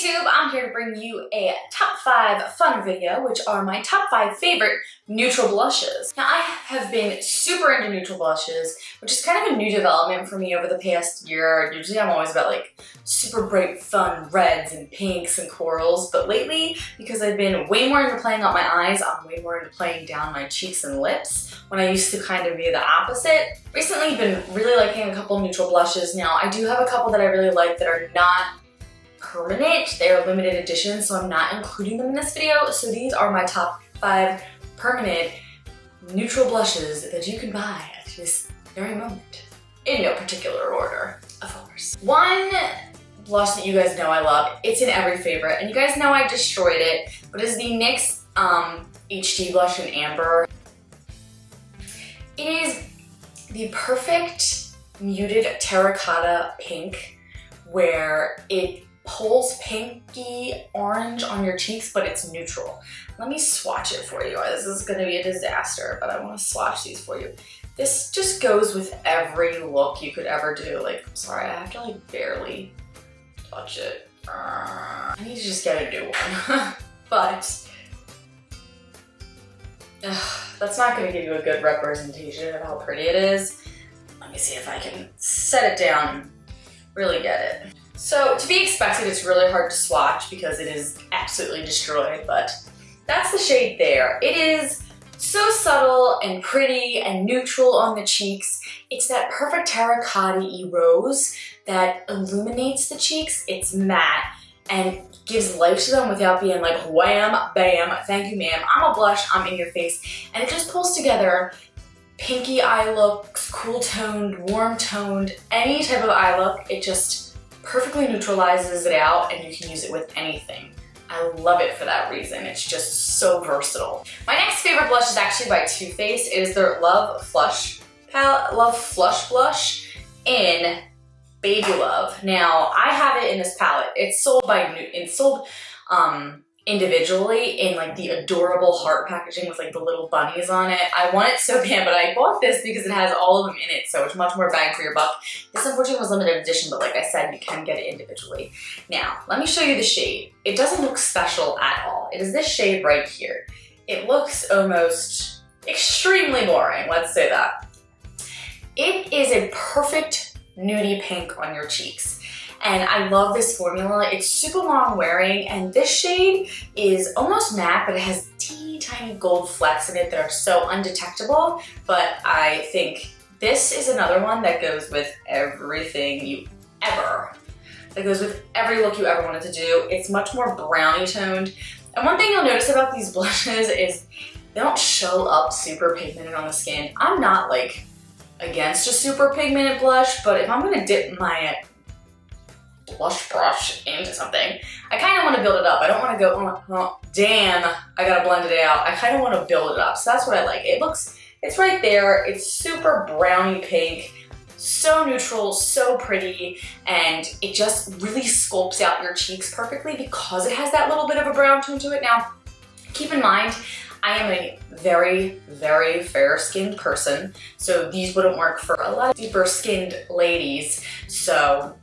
YouTube, I'm here to bring you a top 5 fun video, which are my top 5 favorite neutral blushes. Now, I have been super into neutral blushes, which is kind of a new development for me over the past year. Usually I'm always about like super bright, fun reds and pinks and corals, but lately, because I've been way more into playing up my eyes, I'm way more into playing down my cheeks and lips, when I used to kind of be the opposite. Recently, I've been really liking a couple neutral blushes. Now, I do have a couple that I really like that are not permanent. They are limited edition, so I'm not including them in this video. So these are my top 5 permanent neutral blushes that you can buy at this very moment. In no particular order, of course. One blush that you guys know I love, it's in every favorite, and you guys know I destroyed it, but it's the NYX HD blush in Amber. It is the perfect muted terracotta pink where it pulls pinky orange on your cheeks, but it's neutral. Let me swatch it for you. This is gonna be a disaster, but I wanna swatch these for you. This just goes with every look you could ever do. Like, I'm sorry, I have to like barely touch it. I need to just get a new one. But that's not gonna give you a good representation of how pretty it is. Let me see if I can set it down and really get it. So, to be expected, it's really hard to swatch because it is absolutely destroyed, but that's the shade there. It is so subtle and pretty and neutral on the cheeks. It's that perfect terracotta-y rose that illuminates the cheeks. It's matte and gives life to them without being like wham, bam, thank you ma'am, I'm a blush, I'm in your face. And it just pulls together pinky eye looks, cool toned, warm toned, any type of eye look. It just perfectly neutralizes it out, and you can use it with anything. I love it for that reason. It's just so versatile. My next favorite blush is actually by Too Faced. It is their Love Flush palette, Love Flush blush in Baby Love. Now, I have it in this palette. It's sold individually in like the adorable heart packaging with like the little bunnies on it. I want it so bad, but I bought this because it has all of them in it, so it's much more bang for your buck. This unfortunately was limited edition, but like I said, you can get it individually. Now, let me show you the shade. It doesn't look special at all. It is this shade right here. It looks almost extremely boring, let's say that. It is a perfect nudie pink on your cheeks. And I love this formula. It's super long wearing, and this shade is almost matte, but it has teeny tiny gold flecks in it that are so undetectable. But I think this is another one that goes with everything you ever, that goes with every look you ever wanted to do. It's much more brownie toned. And one thing you'll notice about these blushes is they don't show up super pigmented on the skin. I'm not like against a super pigmented blush, but if I'm gonna dip my blush brush into something, I kind of want to build it up. I don't want to go, oh, damn, I gotta blend it out. I kind of want to build it up. So that's what I like. It's right there. It's super brownie pink, so neutral, so pretty, and it just really sculpts out your cheeks perfectly because it has that little bit of a brown tone to it. Now, keep in mind, I am a very, very fair-skinned person, so these wouldn't work for a lot of deeper-skinned ladies. So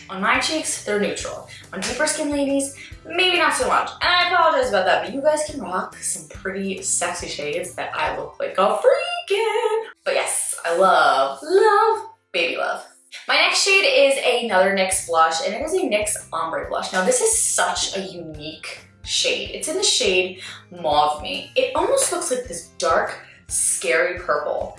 on my cheeks, they're neutral. On deeper skin ladies, maybe not so much. And I apologize about that, but you guys can rock some pretty sexy shades that I look like a freakin'. But yes, I love Baby Love. My next shade is another NYX blush, and it is a NYX Ombre blush. Now, this is such a unique shade. It's in the shade Mauve Me. It almost looks like this dark, scary purple.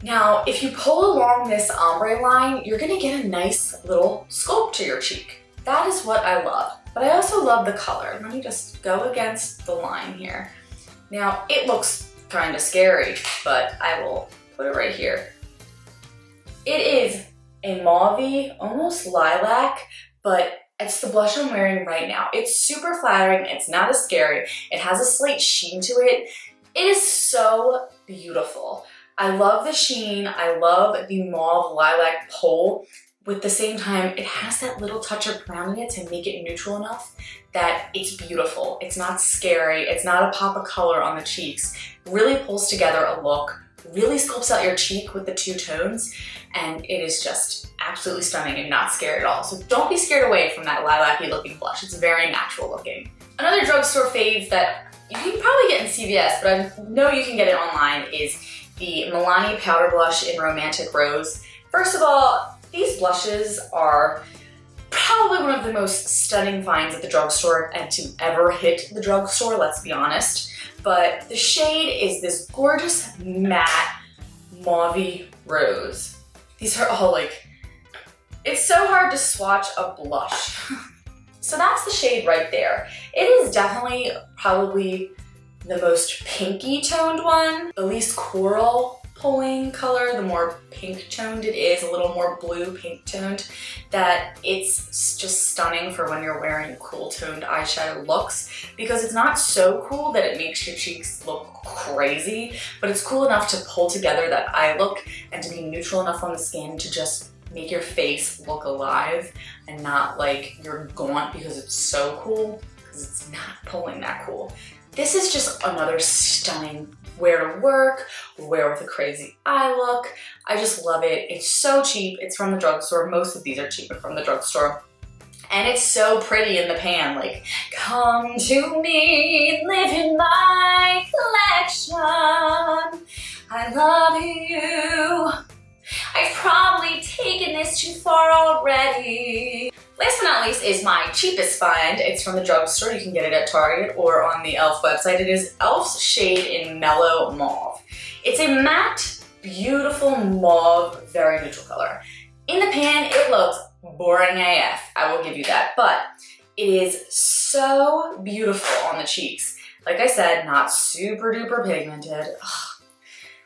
Now, if you pull along this ombre line, you're gonna get a nice little sculpt to your cheek. That is what I love. But I also love the color. Let me just go against the line here. Now, it looks kind of scary, but I will put it right here. It is a mauve-y, almost lilac, but it's the blush I'm wearing right now. It's super flattering, it's not as scary. It has a slight sheen to it. It is so beautiful. I love the sheen, I love the mauve lilac pull. With the same time, it has that little touch of brown in it to make it neutral enough that it's beautiful. It's not scary, it's not a pop of color on the cheeks. It really pulls together a look really sculpts out your cheek with the two tones, and it is just absolutely stunning and not scary at all. So don't be scared away from that lilac-y looking blush. It's very natural looking. Another drugstore fave that you can probably get in CVS, but I know you can get it online, is the Milani Powder Blush in Romantic Rose. First of all, these blushes are probably one of the most stunning finds at the drugstore and to ever hit the drugstore, let's be honest. But the shade is this gorgeous matte mauve rose. These are all like, it's so hard to swatch a blush. So that's the shade right there. It is definitely probably the most pinky toned one, the least coral pulling color, the more pink toned it is, a little more blue pink toned, that it's just stunning for when you're wearing cool toned eyeshadow looks, because it's not so cool that it makes your cheeks look crazy, but it's cool enough to pull together that eye look and to be neutral enough on the skin to just make your face look alive and not like you're gaunt because it's so cool, because it's not pulling that cool. This is just another stunning wear to work, wear with a crazy eye look. I just love it. It's so cheap. It's from the drugstore. Most of these are cheaper from the drugstore. And it's so pretty in the pan. Like, come to me, live in my collection. I love you. I've probably taken this too far already. Last but not least is my cheapest find. It's from the drugstore. You can get it at Target or on the e.l.f. website. It is e.l.f.'s shade in Mellow Mauve. It's a matte, beautiful mauve, very neutral color. In the pan, it looks boring AF, I will give you that, but it is so beautiful on the cheeks. Like I said, not super duper pigmented. Ugh.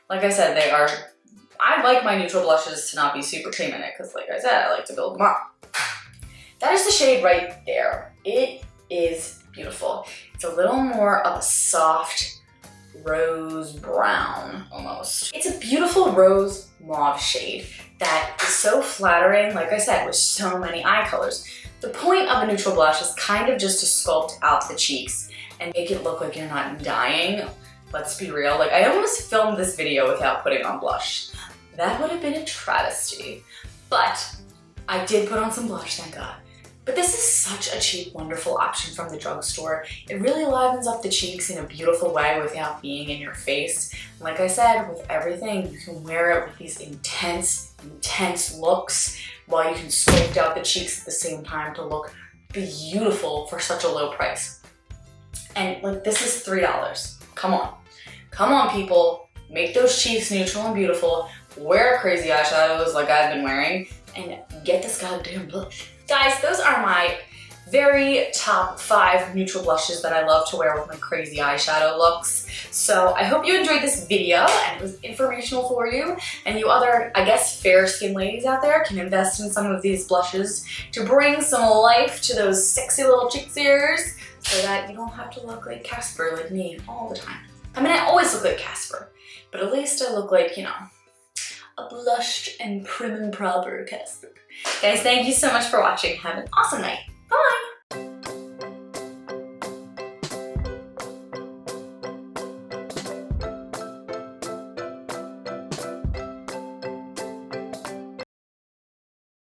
Like I said, they are, I like my neutral blushes to not be super pigmented because like I said, I like to build them up. That is the shade right there. It is beautiful. It's a little more of a soft rose brown almost. It's a beautiful rose mauve shade that is so flattering, like I said, with so many eye colors. The point of a neutral blush is kind of just to sculpt out the cheeks and make it look like you're not dying. Let's be real, like I almost filmed this video without putting on blush. That would have been a travesty, but I did put on some blush, thank God. But this is such a cheap, wonderful option from the drugstore. It really livens up the cheeks in a beautiful way without being in your face. And like I said, with everything, you can wear it with these intense, intense looks while you can sculpt out the cheeks at the same time to look beautiful for such a low price. And like, this is $3. Come on. Come on, people. Make those cheeks neutral and beautiful. Wear crazy eyeshadows like I've been wearing and get this goddamn blush. Guys, those are my very top 5 neutral blushes that I love to wear with my crazy eyeshadow looks. So I hope you enjoyed this video and it was informational for you, and you other, I guess, fair skin ladies out there can invest in some of these blushes to bring some life to those sexy little cheeks ears so that you don't have to look like Casper like me all the time. I mean, I always look like Casper, but at least I look like, you know, a blushed and prim and proper Casper. Guys, thank you so much for watching. Have an awesome night.